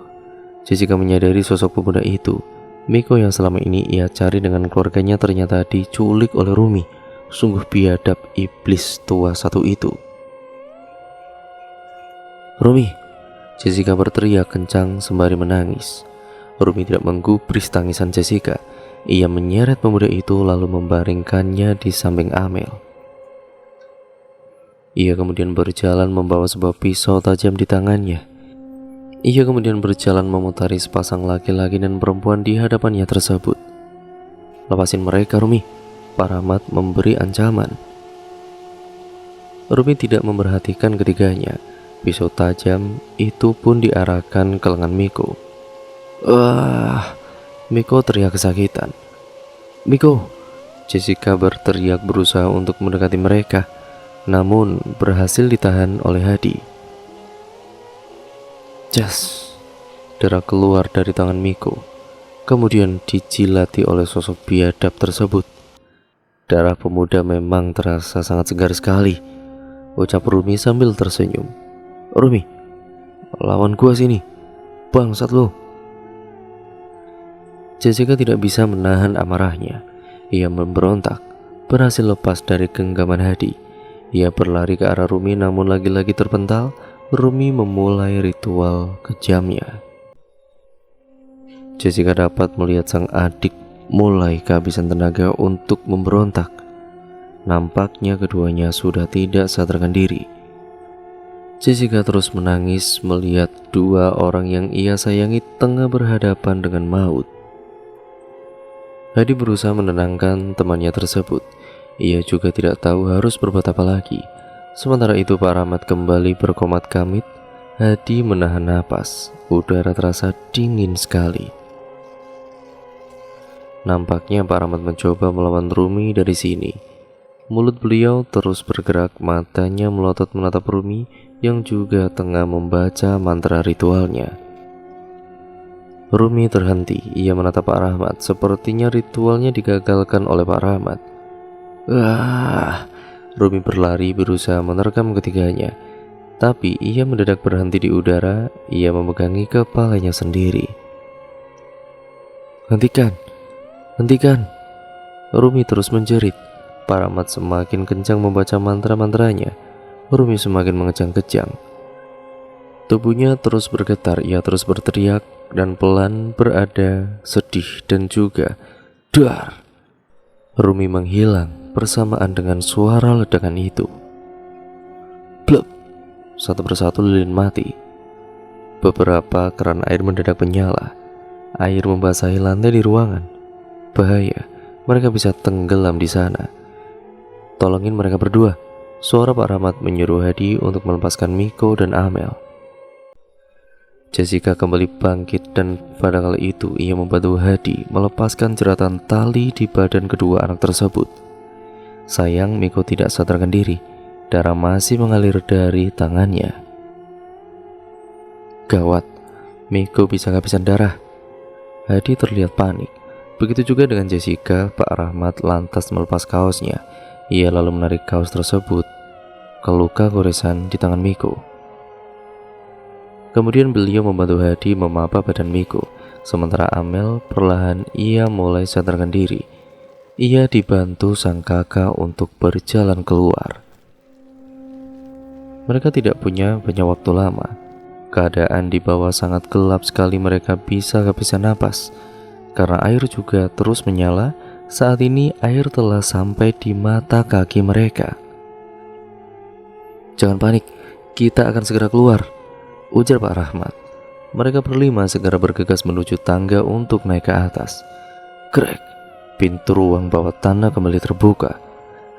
S1: Jessica menyadari sosok pemuda itu. Miko yang selama ini ia cari dengan keluarganya ternyata diculik oleh Rumi. Sungguh biadab iblis tua satu itu. "Rumi!" Jessica berteriak kencang sembari menangis. Rumi tidak menggubris tangisan Jessica. Ia menyeret pemuda itu lalu membaringkannya di samping Amel. Ia kemudian berjalan membawa sebuah pisau tajam di tangannya. Ia kemudian berjalan memutari sepasang laki-laki dan perempuan di hadapannya tersebut. "Lepasin mereka, Rumi," Pak Rahmat memberi ancaman. Rumi tidak memperhatikan ketiganya. Pisau tajam itu pun diarahkan ke lengan Miko. "Wah!" Miko teriak kesakitan. "Miko!" Jessica berteriak berusaha untuk mendekati mereka. namun berhasil ditahan oleh Hadi. Jas, darah keluar dari tangan Miko, kemudian dijilati oleh sosok biadab tersebut. Darah pemuda memang terasa sangat segar sekali, ucap Rumi sambil tersenyum. Rumi, lawan gua sini, bangsat lo. Jessica tidak bisa menahan amarahnya. Ia memberontak, berhasil lepas dari genggaman Hadi. Ia berlari ke arah Rumi, namun lagi-lagi terpental. Rumi memulai ritual kejamnya. Jessica dapat melihat sang adik mulai kehabisan tenaga untuk memberontak. Nampaknya keduanya sudah tidak sadarkan diri. Jessica terus menangis melihat dua orang yang ia sayangi tengah berhadapan dengan maut. Hadi berusaha menenangkan temannya tersebut. Ia juga tidak tahu harus berbuat apa lagi. Sementara itu Pak Rahmat kembali berkomat kamit. Hadi menahan napas. Udara terasa dingin sekali. Nampaknya Pak Rahmat mencoba melawan Rumi dari sini. Mulut beliau terus bergerak, matanya melotot menatap Rumi yang juga tengah membaca mantra ritualnya. Rumi terhenti, ia menatap Pak Rahmat. Sepertinya ritualnya digagalkan oleh Pak Rahmat. Rumi berlari berusaha menerkam ketiganya. Tapi ia mendadak berhenti di udara. Ia memegangi kepalanya sendiri. Hentikan, hentikan. Rumi terus menjerit. Pak Rahmat semakin kencang membaca mantra-mantranya. Rumi semakin mengejang-kejang. Tubuhnya terus bergetar. Ia terus berteriak dan pelan berada sedih dan juga dar. Rumi menghilang bersamaan dengan suara ledakan itu. Blep, satu persatu lilin mati. Beberapa keran air mendadak menyala. Air membasahi lantai di ruangan. Bahaya, mereka bisa tenggelam di sana. Tolongin mereka berdua. Suara Pak Rahmat menyuruh Hadi untuk melepaskan Miko dan Amel. Jessica kembali bangkit dan pada kali itu ia membantu Hadi melepaskan jeratan tali di badan kedua anak tersebut. Sayang Miko tidak sadarkan diri. Darah masih mengalir dari tangannya. Gawat, Miko bisa kehabisan darah. Hadi terlihat panik. Begitu juga dengan Jessica. Pak Rahmat lantas melepas kaosnya. Ia lalu menarik kaos tersebut ke luka goresan di tangan Miko. Kemudian beliau membantu Hadi memapa badan Miko. Sementara Amel perlahan ia mulai sadarkan diri. Ia dibantu sang kakak untuk berjalan keluar. Mereka tidak punya banyak waktu lama. Keadaan di bawah sangat gelap sekali, mereka bisa kehabisan napas. Karena air juga terus menyala, saat ini air telah sampai di mata kaki mereka. Jangan panik, kita akan segera keluar, ujar Pak Rahmat. Mereka berlima segera bergegas menuju tangga untuk naik ke atas. Krek, pintu ruang bawah tanah kembali terbuka.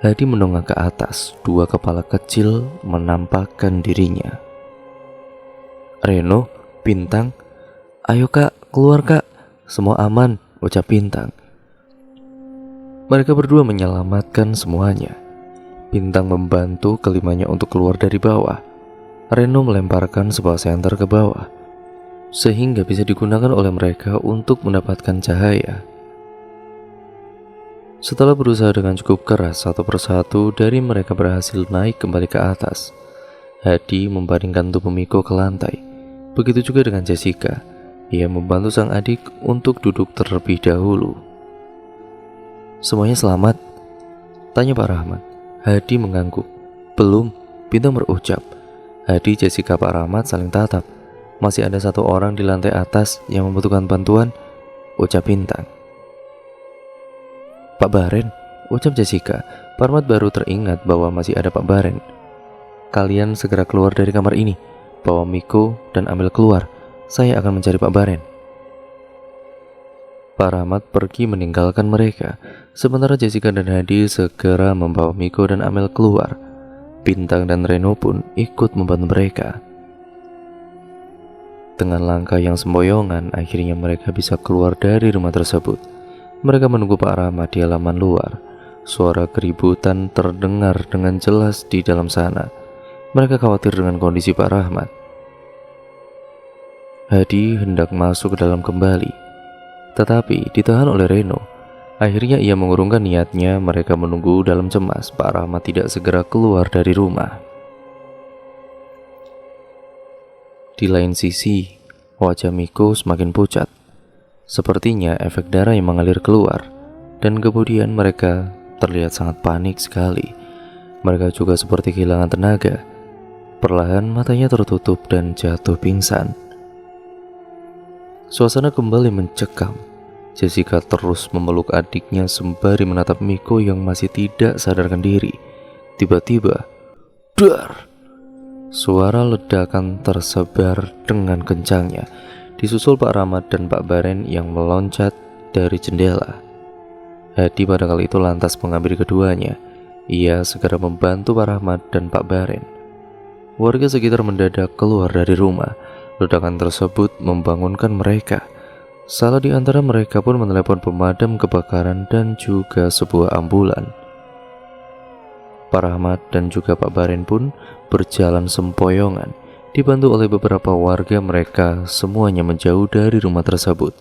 S1: Hadi mendongak ke atas. Dua kepala kecil menampakkan dirinya. Reno, Bintang, ayo kak, keluar kak. Semua aman, ucap Bintang. Mereka berdua menyelamatkan semuanya. Bintang membantu kelimanya untuk keluar dari bawah. Reno melemparkan sebuah senter ke bawah, sehingga bisa digunakan oleh mereka untuk mendapatkan cahaya. Setelah berusaha dengan cukup keras, satu persatu dari mereka berhasil naik kembali ke atas. Hadi membaringkan tubuh Miko ke lantai. Begitu juga dengan Jessica. Ia membantu sang adik untuk duduk terlebih dahulu. Semuanya selamat? Tanya Pak Rahmat. Hadi mengangguk. Belum, Bintang berucap. Hadi, Jessica, Pak Rahmat saling tatap. Masih ada satu orang di lantai atas yang membutuhkan bantuan, ucap Bintang. Pak Baren, ucap Jessica. Pak Rahmat baru teringat bahwa masih ada Pak Baren. Kalian segera keluar dari kamar ini. Bawa Miko dan Amel keluar. Saya akan mencari Pak Baren. Pak Rahmat pergi meninggalkan mereka. Sementara Jessica dan Hadi segera membawa Miko dan Amel keluar. Bintang dan Reno pun ikut membantu mereka. Dengan langkah yang semboyongan, akhirnya mereka bisa keluar dari rumah tersebut. Mereka menunggu Pak Rahmat di halaman luar. Suara keributan terdengar dengan jelas di dalam sana. Mereka khawatir dengan kondisi Pak Rahmat. Hadi hendak masuk ke dalam kembali, tetapi ditahan oleh Reno. Akhirnya ia mengurungkan niatnya. Mereka menunggu dalam cemas Pak Rahmat tidak segera keluar dari rumah. Di lain sisi, wajah Miko semakin pucat. Sepertinya efek darah yang mengalir keluar. Dan kemudian mereka terlihat sangat panik sekali. Mereka juga seperti kehilangan tenaga. Perlahan matanya tertutup dan jatuh pingsan. Suasana kembali mencekam. Jessica terus memeluk adiknya sembari menatap Miko yang masih tidak sadarkan diri. Tiba-tiba, dar! Suara ledakan tersebar dengan kencangnya, disusul Pak Rahmat dan Pak Baren yang meloncat dari jendela. Hadi pada kali itu lantas mengambil keduanya. Ia segera membantu Pak Rahmat dan Pak Baren. Warga sekitar mendadak keluar dari rumah. Ledakan tersebut membangunkan mereka. Salah di antara mereka pun menelepon pemadam kebakaran dan juga sebuah ambulan. Pak Rahmat dan juga Pak Baren pun berjalan sempoyongan, dibantu oleh beberapa warga. Mereka semuanya menjauh dari rumah tersebut.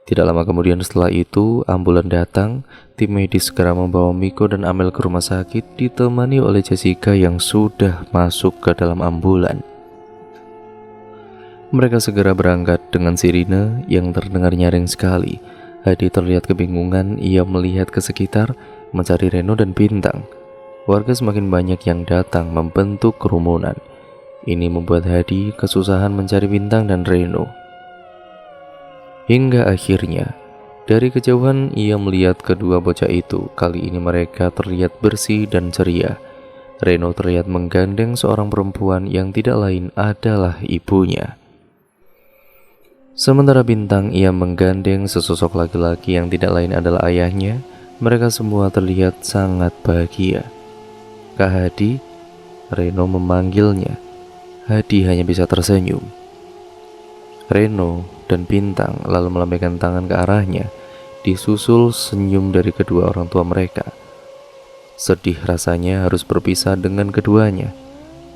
S1: Tidak lama kemudian setelah itu, ambulan datang. Tim medis segera membawa Miko dan Amel ke rumah sakit, ditemani oleh Jessica yang sudah masuk ke dalam ambulan. Mereka segera berangkat dengan sirine yang terdengar nyaring sekali. Hadi terlihat kebingungan. Ia melihat ke sekitar, mencari Reno dan Bintang. Warga semakin banyak yang datang membentuk kerumunan. Ini membuat Hadi kesusahan mencari Bintang dan Reno. Hingga akhirnya, dari kejauhan ia melihat kedua bocah itu. Kali ini mereka terlihat bersih dan ceria. Reno terlihat menggandeng seorang perempuan yang tidak lain adalah ibunya. Sementara Bintang ia menggandeng sesosok laki-laki yang tidak lain adalah ayahnya. Mereka semua terlihat sangat bahagia. Kak Hadi, Reno memanggilnya. Hadi hanya bisa tersenyum. Reno dan Bintang lalu melambaikan tangan ke arahnya, disusul senyum dari kedua orang tua mereka. Sedih rasanya harus berpisah dengan keduanya.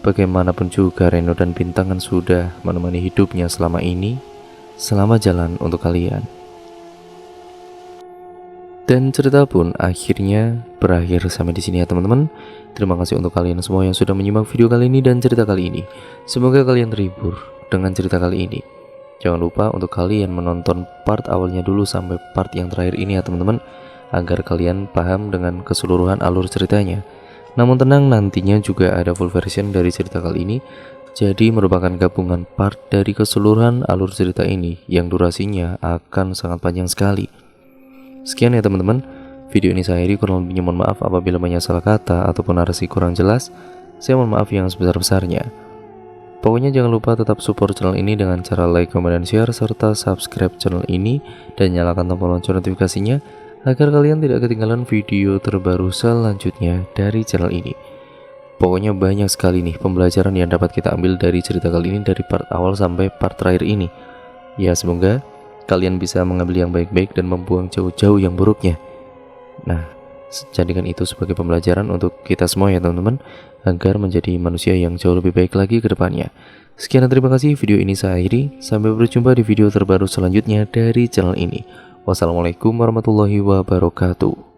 S1: Bagaimanapun juga Reno dan Bintang kan sudah menemani hidupnya selama ini. Selamat jalan untuk kalian. Dan cerita pun akhirnya berakhir sampai di sini ya teman-teman. Terima kasih untuk kalian semua yang sudah menyimak video kali ini dan cerita kali ini. Semoga kalian terhibur dengan cerita kali ini. Jangan lupa untuk kalian menonton part awalnya dulu sampai part yang terakhir ini ya teman-teman, agar kalian paham dengan keseluruhan alur ceritanya. Namun tenang, nantinya juga ada full version dari cerita kali ini. Jadi merupakan gabungan part dari keseluruhan alur cerita ini yang durasinya akan sangat panjang sekali. Sekian ya teman-teman, video ini saya akhiri. Kurang lebihnya mohon maaf apabila banyak salah kata ataupun narasi kurang jelas. Saya mohon maaf yang sebesar-besarnya. Pokoknya jangan lupa tetap support channel ini dengan cara like, comment, dan share, serta subscribe channel ini dan nyalakan tombol lonceng notifikasinya agar kalian tidak ketinggalan video terbaru selanjutnya dari channel ini. Pokoknya banyak sekali nih pembelajaran yang dapat kita ambil dari cerita kali ini, dari part awal sampai part terakhir ini. Ya semoga kalian bisa mengambil yang baik-baik dan membuang jauh-jauh yang buruknya. Nah, jadikan itu sebagai pembelajaran untuk kita semua ya teman-teman, agar menjadi manusia yang jauh lebih baik lagi ke depannya. Sekian dan terima kasih, video ini saya akhiri. Sampai berjumpa di video terbaru selanjutnya dari channel ini. Wassalamualaikum warahmatullahi wabarakatuh.